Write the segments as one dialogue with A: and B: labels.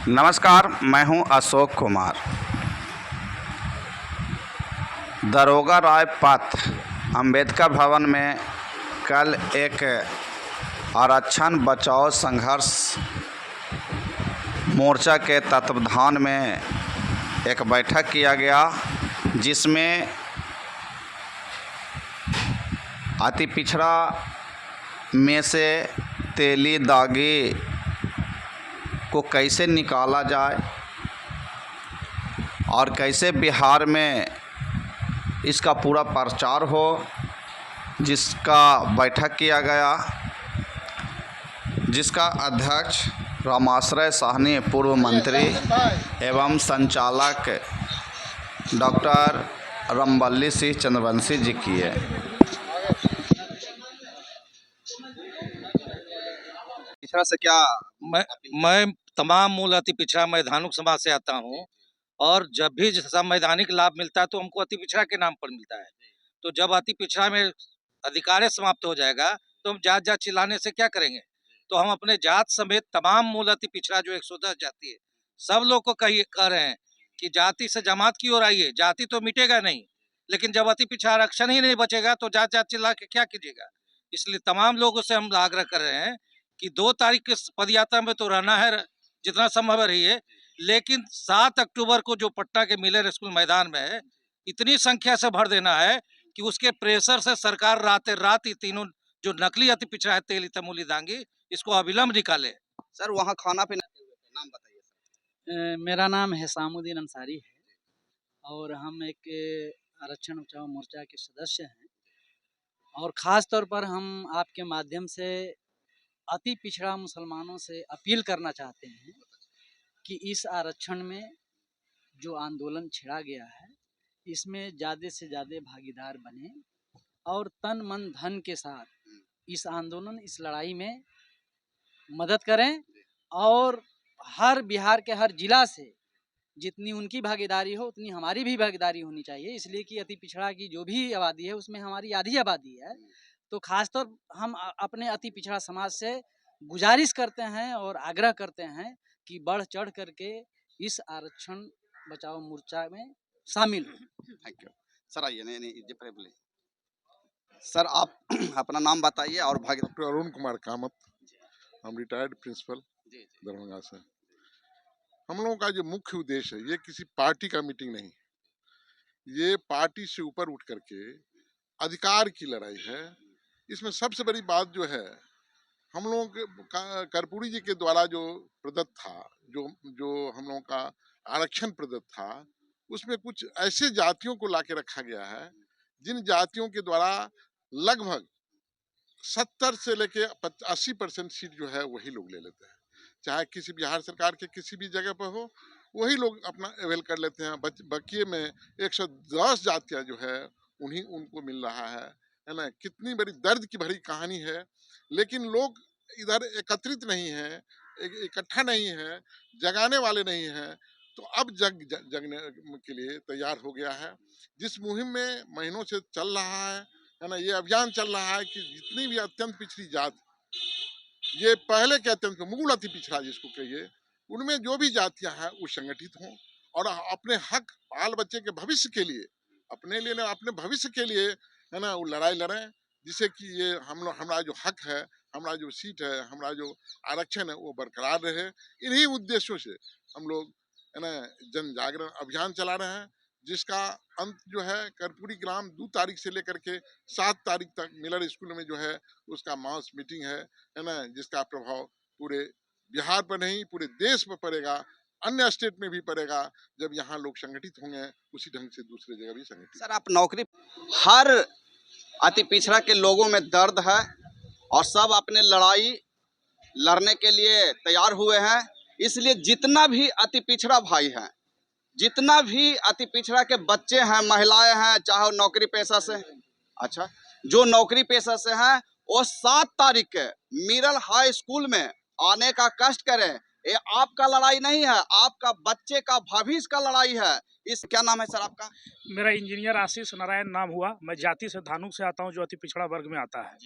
A: नमस्कार, मैं हूं अशोक कुमार। दरोगा राय पथ अंबेडकर भवन में कल एक आरक्षण बचाओ संघर्ष मोर्चा के तत्वावधान में एक बैठक किया गया, जिसमें अति पिछड़ा में से तेली दागी को कैसे निकाला जाए और कैसे बिहार में इसका पूरा प्रचार हो, जिसका बैठक किया गया, जिसका अध्यक्ष रामाश्रय साहनी पूर्व मंत्री एवं संचालक डॉक्टर रामबल्ली सिंह चंद्रवंशी जी किए। पिछड़ा से क्या
B: मैं तमाम मूल अति पिछड़ा मैदानिक समाज से आता हूँ, और जब भी संवैधानिक लाभ मिलता है तो हमको अति पिछड़ा के नाम पर मिलता है। तो जब अति पिछड़ा में अधिकार समाप्त हो जाएगा तो हम जात जात चिल्लाने से क्या करेंगे। तो हम अपने जात समेत तमाम मूल अति पिछड़ा जो 110 जाति है, सब लोग को कह रहे हैं कि जाति से जमात की ओर आइए। जाति तो मिटेगा नहीं, लेकिन जब अति पिछड़ा आरक्षण ही नहीं बचेगा तो जात जात चिल्ला के क्या कीजिएगा। इसलिए तमाम लोगों से हम आग्रह कर रहे हैं कि 2 तारीख के पदयात्रा में तो रहना है, जितना संभव रहिए, लेकिन 7 अक्टूबर को जो पटना के मिलर स्कूल मैदान में है, इतनी संख्या से भर देना है कि उसके प्रेशर से सरकार रात ही तीनों जो नकली अति पिछड़ा है तेली तमूली दांगी, इसको अविलंब निकाले।
A: सर वहाँ खाना पीना नाम बताइए सर।
C: मेरा नाम हिसामुद्दीन अंसारी है और हम एक आरक्षण बचाओ मोर्चा के सदस्य हैं, और ख़ास तौर पर हम आपके माध्यम से अति पिछड़ा मुसलमानों से अपील करना चाहते हैं कि इस आरक्षण में जो आंदोलन छिड़ा गया है, इसमें ज़्यादा से ज़्यादा भागीदार बने और तन मन धन के साथ इस आंदोलन, इस लड़ाई में मदद करें। और हर बिहार के हर जिला से जितनी उनकी भागीदारी हो उतनी हमारी भी भागीदारी होनी चाहिए, इसलिए कि अति पिछड़ा की जो भी आबादी है उसमें हमारी आधी आबादी है। तो खासतौर हम अपने अति पिछड़ा समाज से गुजारिश करते हैं और आग्रह करते हैं कि बढ़ चढ़ करके इस आरक्षण बचाओ मोर्चा में शामिल हो।
A: Thank you sir. आइए नहीं सर, आप अपना नाम बताइए और भाग।
D: डॉक्टर अरुण कुमार कामत, हम रिटायर्ड प्रिंसिपल दरभंगा से। हम लोगों का जो मुख्य उद्देश्य है, ये किसी पार्टी का मीटिंग नहीं, ये पार्टी से ऊपर उठ करके अधिकार की लड़ाई है। इसमें सबसे बड़ी बात जो है, हम लोगों के कर्पूरी जी के द्वारा जो प्रदत्त था, जो हम लोगों का आरक्षण प्रदत्त था, उसमें कुछ ऐसे जातियों को लाके रखा गया है जिन जातियों के द्वारा लगभग 70 से लेके 80% सीट जो है वही लोग ले लेते हैं। चाहे किसी बिहार सरकार के किसी भी जगह पर हो, वही लोग अपना अवेल कर लेते हैं। बकिए में 110 जातियां जो है उनको मिल रहा है ना। कितनी बड़ी दर्द की भरी कहानी है, लेकिन लोग इधर एकत्रित नहीं है, इकट्ठा नहीं है, जगाने वाले नहीं हैं। तो अब जगने के लिए तैयार हो गया है। जिस मुहिम में महीनों से चल रहा है ना, ये अभियान चल रहा है कि जितनी भी अत्यंत पिछड़ी जात, ये पहले के अत्यंत मूल अति पिछड़ा जिसको कहिए, उनमें जो भी जातियां हैं वो संगठित हों और अपने हक, बाल बच्चे के भविष्य के लिए, अपने लिए ना अपने भविष्य के लिए है ना, वो लड़ाई लड़ें, जिससे कि ये हमारा जो हक है, हमारा जो सीट है, हमारा जो आरक्षण है वो बरकरार रहे। इन्हीं उद्देश्यों से हम लोग है ना जन जागरण अभियान चला रहे हैं, जिसका अंत जो है कर्पूरी ग्राम 2 तारीख से लेकर के 7 तारीख तक मिलर स्कूल में जो है उसका मास मीटिंग है ना, जिसका प्रभाव पूरे बिहार पर नहीं पूरे देश में पड़ेगा, अन्य स्टेट में भी पड़ेगा। जब यहाँ लोग संगठित होंगे, उसी ढंग से दूसरे जगह भी संगठित।
A: सर आप नौकरी, हर अति पिछड़ा के लोगों में दर्द है और सब अपने लड़ाई लड़ने के लिए तैयार हुए हैं। इसलिए जितना भी अति पिछड़ा भाई है, जितना भी अति पिछड़ा के बच्चे हैं, महिलाएं हैं, चाहे नौकरी पेशा से, अच्छा जो नौकरी पेशा से हैं, वो 7 तारीख के मिरल हाई स्कूल में आने का कष्ट करें। ये आपका लड़ाई नहीं है, आपका बच्चे का भविष्य का लड़ाई है। इस क्या नाम है सर आपका?
E: मेरा इंजीनियर आशीष नारायण नाम हुआ। मैं जाति से धानुक से आता हूं, जो अति पिछड़ा वर्ग में आता है।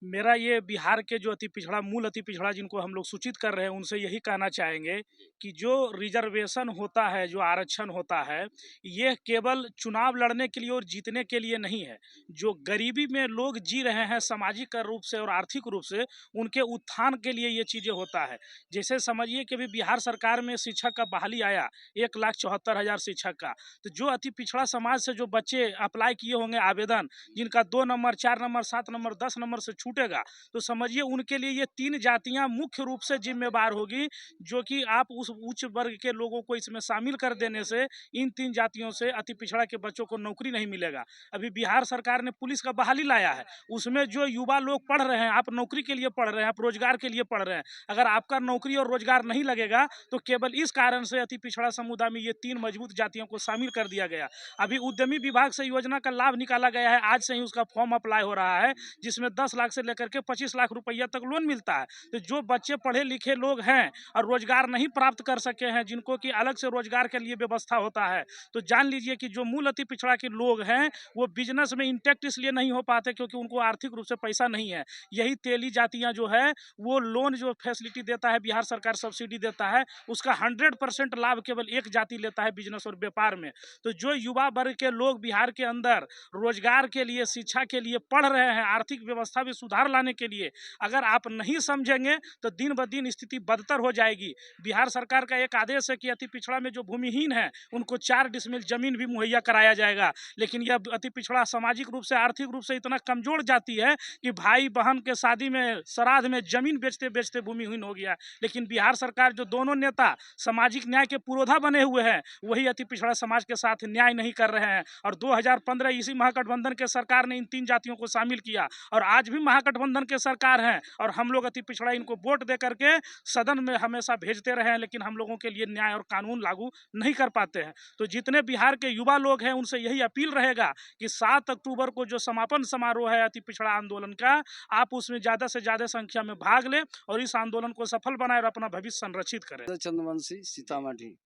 E: मेरा ये बिहार के जो अति पिछड़ा मूल अति पिछड़ा जिनको हम लोग सूचित कर रहे हैं उनसे यही कहना चाहेंगे कि जो रिजर्वेशन होता है, जो आरक्षण होता है, ये केवल चुनाव लड़ने के लिए और जीतने के लिए नहीं है। जो गरीबी में लोग जी रहे हैं सामाजिक रूप से और आर्थिक रूप से, उनके उत्थान के लिए ये चीज़ें होता है। जैसे समझिए कि अभी बिहार सरकार में शिक्षक का बहाली आया 1,74,000 शिक्षक का, तो जो अति पिछड़ा समाज से जो बच्चे अप्लाई किए होंगे आवेदन, जिनका 2 नंबर 4 नंबर 7 नंबर 10 नंबर से छूटेगा, तो समझिए उनके लिए ये 3 जातियां मुख्य रूप से जिम्मेदार होगी, जो कि आप उस उच्च वर्ग के लोगों को इसमें शामिल कर देने से इन 3 जातियों से अति पिछड़ा के बच्चों को नौकरी नहीं मिलेगा। अभी बिहार सरकार ने पुलिस का बहाली लाया है, उसमें जो युवा लोग पढ़ रहे हैं, आप नौकरी के लिए पढ़ रहे हैं, आप रोजगार के लिए पढ़ रहे हैं, अगर आपका नौकरी और रोजगार नहीं लगेगा तो केवल इस कारण से अति पिछड़ा समुदाय में ये 3 मजबूत जातियों को शामिल कर दिया गया। अभी उद्यमी विभाग से योजना का लाभ निकाला गया है, आज से ही उसका फॉर्म अप्लाई हो रहा है, जिसमें 10 लाख से लेकर के 25 लाख रुपया तक लोन मिलता है। तो जो बच्चे पढ़े लिखे लोग हैं और रोजगार नहीं प्राप्त कर सके हैं, जिनको कि अलग से रोजगार के लिए व्यवस्था होता है, तो जान लीजिए कि जो मूल अति पिछड़ा के लोग हैं वो बिजनेस में इंटेक्ट इसलिए नहीं हो पाते क्योंकि उनको आर्थिक रूप से पैसा नहीं है। यही तेली जातियां जो है वो लोन जो फैसिलिटी देता है, बिहार सरकार सब्सिडी देता है, उसका 100% लाभ केवल एक जाति लेता है बिजनेस और व्यापार में। तो जो युवा वर्ग के लोग बिहार के अंदर रोजगार के लिए, शिक्षा के लिए पढ़ रहे हैं, आर्थिक व्यवस्था में सुधार लाने के लिए, अगर आप नहीं समझेंगे तो दिन ब दिन स्थिति बदतर हो जाएगी। बिहार सरकार का एक आदेश है कि अति पिछड़ा में जो भूमिहीन है उनको 4 डिसमिल जमीन भी मुहैया कराया जाएगा, लेकिन यह अति पिछड़ा सामाजिक रूप से, आर्थिक रूप से इतना कमजोर जाती है कि भाई बहन के शादी में, श्राद्ध में जमीन बेचते बेचते भूमिहीन हो गया। लेकिन बिहार सरकार जो दोनों नेता सामाजिक न्याय के पुरोधा बने हुए हैं, वही अति पिछड़ा समाज के साथ न्याय नहीं कर रहे हैं। और 2015 इसी महागठबंधन के सरकार ने इन 3 जातियों को शामिल किया और आज भी महागठबंधन के सरकार है और हम लोग अति पिछड़ा इनको वोट दे करके सदन में हमेशा भेजते रहे हैं, लेकिन हम लोगों के लिए न्याय और कानून लागू नहीं कर पाते हैं। तो जितने बिहार के युवा लोग हैं उनसे यही अपील रहेगा कि 7 अक्टूबर को जो समापन समारोह है अति पिछड़ा आंदोलन का, आप उसमें ज़्यादा से ज़्यादा संख्या में भाग लें और इस आंदोलन को सफल बनाए और अपना भविष्य संरक्षित करें।
F: चंद्रवंशी, सीतामढ़ी।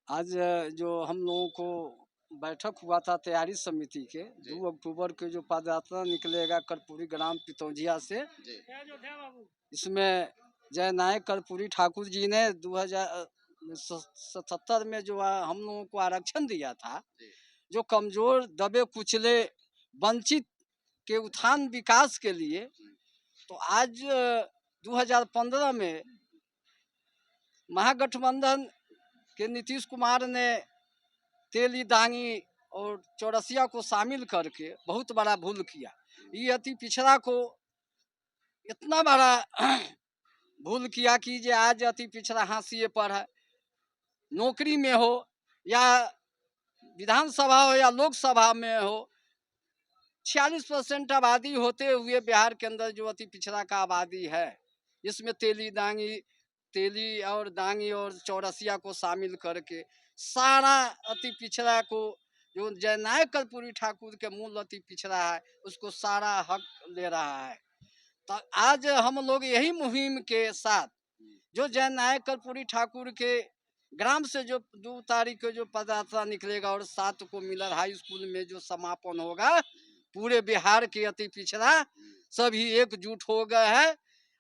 F: आज जो हम लोगों को बैठक हुआ था तैयारी समिति के, 2 अक्टूबर के जो पदयात्रा निकलेगा कर्पूरी ग्राम पितौजिया से, इसमें जयनायक कर्पूरी ठाकुर जी ने 2077 में जो हम लोगों को आरक्षण दिया था, जो कमजोर, दबे कुचले, वंचित के उत्थान विकास के लिए, तो आज 2015 में महागठबंधन के नीतीश कुमार ने तेली, दांगी और चौरसिया को शामिल करके बहुत बड़ा भूल किया। ये अति पिछड़ा को इतना बड़ा भूल किया कि जे आज अति पिछड़ा हाशिए पर है। नौकरी में हो या विधानसभा हो या लोकसभा में हो, 46% आबादी होते हुए बिहार के अंदर जो अति पिछड़ा का आबादी है, इसमें तेली और दांगी और चौरसिया को शामिल करके सारा अति पिछड़ा को, जो जयनायक कर्पूरी ठाकुर के मूल अति पिछड़ा है, उसको सारा हक ले रहा है। तो आज हम लोग यही मुहिम के साथ, जो जयनायक कर्पूरी ठाकुर के ग्राम से जो 2 तारीख को जो पदयात्रा निकलेगा और 7 को मिलर हाई स्कूल में जो समापन होगा, पूरे बिहार के अति पिछड़ा सभी एकजुट हो गए हैं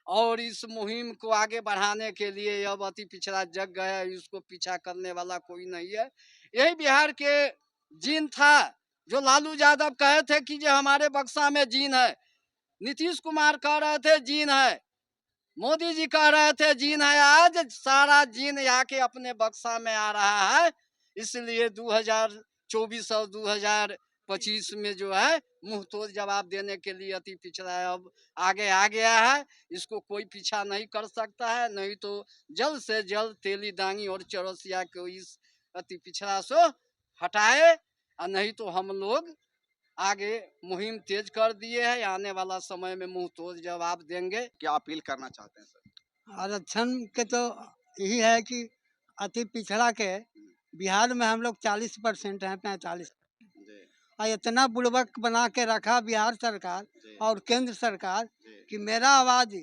F: और इस मुहिम को आगे बढ़ाने के लिए अब अति पिछड़ा जग गया, इसको पीछा करने वाला कोई नहीं है। यही बिहार के जीन था जो लालू यादव कहे थे कि जो हमारे बक्सा में जीन है, नीतीश कुमार कह रहे थे जीन है, मोदी जी कह रहे थे जीन है, आज सारा जीन आके अपने बक्सा में आ रहा है। इसलिए 2024 और 2025 में जो है मुंह तोड़ जवाब देने के लिए अति पिछड़ा अब आगे आ गया है। इसको कोई पीछा नहीं कर सकता है, नहीं तो जल्द से जल्द तेली, दांगी और चौरसिया को इस अति पिछड़ा से हटाए, और नहीं तो हम लोग आगे मुहिम तेज कर दिए है। आने वाला समय में मुंह तोड़ जवाब देंगे।
A: क्या अपील करना चाहते हैं सर?
G: आरक्षण के तो यही है कि अति पिछड़ा के बिहार में हम लोग 40% हैं, 45, और इतना बुड़बक बना के रखा बिहार सरकार और केंद्र सरकार कि मेरा आवाज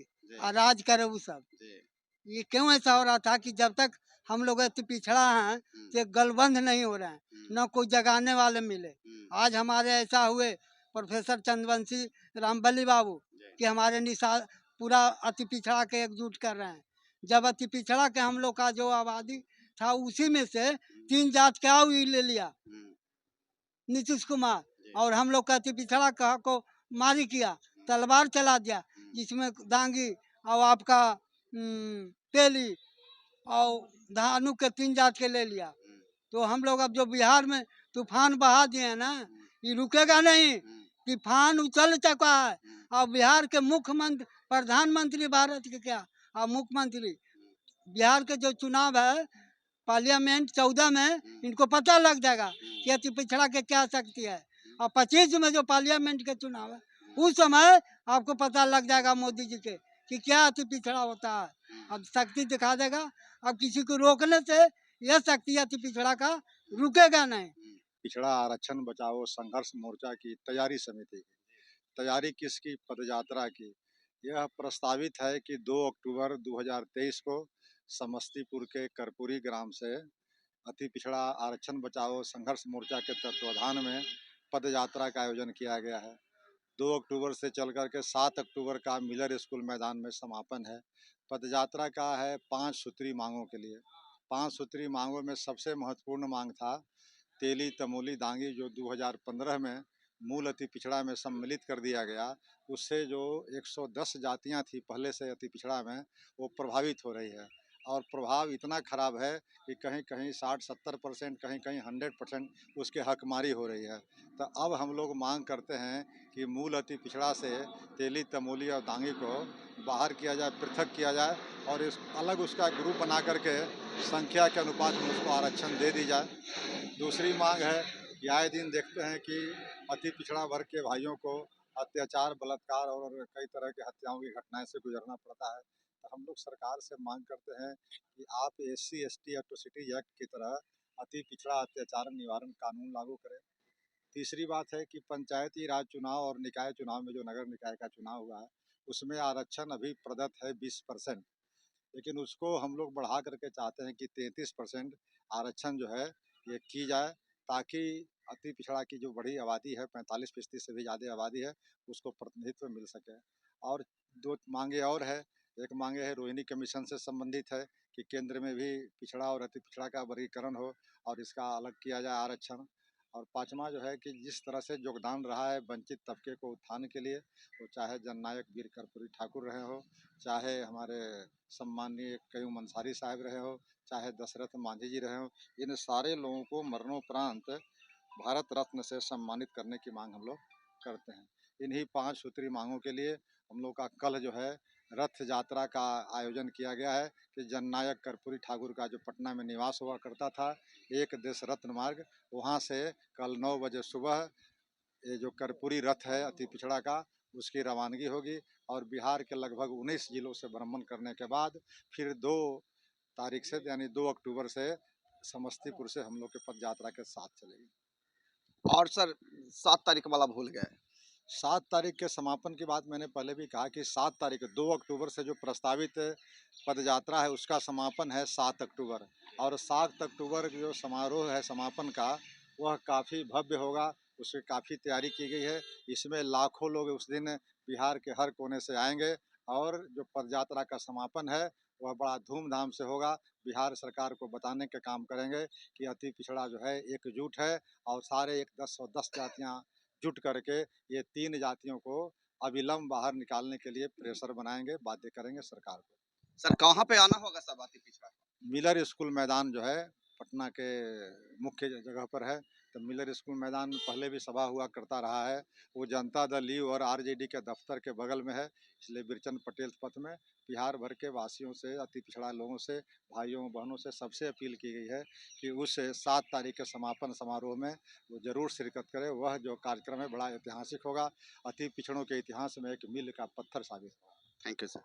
G: राज करे वो सब। ये क्यों ऐसा हो रहा था कि जब तक हम लोग अति पिछड़ा हैं तो गलबंद नहीं हो रहे हैं, न कोई जगाने वाले मिले। आज हमारे ऐसा हुए प्रोफेसर चंद्रवंशी रामबली बाबू कि हमारे निशा पूरा अति पिछड़ा के एकजुट कर रहे हैं। जब अति पिछड़ा के हम लोग का जो आबादी था उसी में से 3 जात का ले लिया नीतीश कुमार, और हम लोग का अति पिछड़ा कहा को मारी किया, तलवार चला दिया, जिसमें दांगी और आपका तेली और धानु के 3 जात के ले लिया। तो हम लोग अब जो बिहार में तूफान बहा दिए हैं ना, ये रुकेगा नहीं। तूफान उछल चुका है। और बिहार के मुख्यमंत्री प्रधानमंत्री भारत के क्या और मुख्यमंत्री बिहार के जो चुनाव है पार्लियामेंट 14 में इनको पता लग जाएगा कि अति पिछड़ा के क्या शक्ति है। और 25 में जो पार्लियामेंट के चुनाव है उस समय आपको पता लग जाएगा मोदी जी के कि क्या अति पिछड़ा होता है। अब शक्ति दिखा देगा। अब किसी को रोकने से यह शक्ति अति पिछड़ा का रुकेगा नहीं।
H: पिछड़ा आरक्षण बचाओ संघर्ष मोर्चा की तैयारी समिति की तैयारी किसकी पदयात्रा की, यह प्रस्तावित है कि 2 अक्टूबर 2023 को समस्तीपुर के कर्पूरी ग्राम से अति पिछड़ा आरक्षण बचाओ संघर्ष मोर्चा के तत्वाधान में पदयात्रा का आयोजन किया गया है। 2 अक्टूबर से चल करके 7 अक्टूबर का मिलर स्कूल मैदान में समापन है। पदयात्रा का है 5 सूत्री मांगों के लिए। 5 सूत्री मांगों में सबसे महत्वपूर्ण मांग था तेली तमोली दांगी, जो 2015 में मूल अति पिछड़ा में सम्मिलित कर दिया गया। उससे जो 110 जातियां थी पहले से अति पिछड़ा में, वो प्रभावित हो रही है। और प्रभाव इतना खराब है कि कहीं कहीं 60-70%, कहीं कहीं 100% उसके हकमारी हो रही है। तो अब हम लोग मांग करते हैं कि मूल अति पिछड़ा से तेली तमोली और दांगी को बाहर किया जाए, पृथक किया जाए, और इस अलग उसका ग्रुप बना करके संख्या के अनुपात में उसको आरक्षण दे दी जाए। दूसरी मांग है कि आए दिन देखते हैं कि अति पिछड़ा वर्ग के भाइयों को अत्याचार, बलात्कार और कई तरह के हत्याओं की घटनाएं से गुजरना पड़ता है। तो हम लोग सरकार से मांग करते हैं कि आप SC/ST एट्रोसिटी एक्ट की तरह अति पिछड़ा अत्याचार निवारण कानून लागू करें। तीसरी बात है कि पंचायती राज चुनाव और निकाय चुनाव में जो नगर निकाय का चुनाव हुआ है उसमें आरक्षण अभी प्रदत्त है 20%, लेकिन उसको हम लोग बढ़ा करके चाहते हैं कि 33% आरक्षण जो है ये की जाए, ताकि अति पिछड़ा की जो बड़ी आबादी है 45% से भी ज़्यादा आबादी है उसको प्रतिनिधित्व मिल सके। और 2 मांगे और है। एक मांगे है रोहिणी कमीशन से संबंधित है कि केंद्र में भी पिछड़ा और अति पिछड़ा का वर्गीकरण हो और इसका अलग किया जाए आरक्षण। और 5वां जो है कि जिस तरह से योगदान रहा है वंचित तबके को उत्थान के लिए, वो चाहे जननायक वीर कर्पूरी ठाकुर रहे हो, चाहे हमारे सम्माननीय कयूम अंसारी साहब रहे हो, चाहे दशरथ मांझी जी रहे हो, इन सारे लोगों को मरणोपरांत भारत रत्न से सम्मानित करने की मांग हम लोग करते हैं। इन्हीं 5 सूत्री मांगों के लिए हम लोग का कल जो है रथ यात्रा का आयोजन किया गया है कि जननायक कर्पूरी ठाकुर का जो पटना में निवास हुआ करता था, एक देश रत्न मार्ग, वहाँ से कल 9 बजे सुबह ये जो कर्पूरी रथ है अति पिछड़ा का, उसकी रवानगी होगी। और बिहार के लगभग 19 जिलों से भ्रमण करने के बाद फिर 2 तारीख से यानी 2 अक्टूबर से समस्तीपुर से हम लोग के पद यात्रा के साथ चलेगी।
A: और सर 7 तारीख वाला भूल गए।
H: 7 तारीख के समापन की बात मैंने पहले भी कहा कि 7 तारीख 2 अक्टूबर से जो प्रस्तावित पदयात्रा है उसका समापन है 7 अक्टूबर। और 7 अक्टूबर जो समारोह है समापन का, वह काफ़ी भव्य होगा, उसकी काफ़ी तैयारी की गई है। इसमें लाखों लोग उस दिन बिहार के हर कोने से आएंगे और जो पदयात्रा का समापन है वह बड़ा धूमधाम से होगा। बिहार सरकार को बताने का काम करेंगे कि अति पिछड़ा जो है एकजुट है और सारे 110 जातियाँ जुट करके ये 3 जातियों को अविलंब बाहर निकालने के लिए प्रेशर बनाएंगे, बाध्य करेंगे सरकार को।
A: सर कहाँ पे आना होगा सब अति पिछड़ा?
H: मिलर स्कूल मैदान जो है पटना के मुख्य जगह पर है। तो मिलर स्कूल मैदान में पहले भी सभा हुआ करता रहा है। वो जनता दल यू और RJD के दफ्तर के बगल में है। इसलिए बिरचंद पटेल पथ में बिहार भर के वासियों से, अति पिछड़ा लोगों से, भाइयों बहनों से सबसे अपील की गई है कि उस 7 तारीख के समापन समारोह में वो ज़रूर शिरकत करें। वह जो कार्यक्रम है बड़ा ऐतिहासिक होगा, अति पिछड़ों के इतिहास में एक मील का पत्थर साबित होगा।
A: Thank you sir.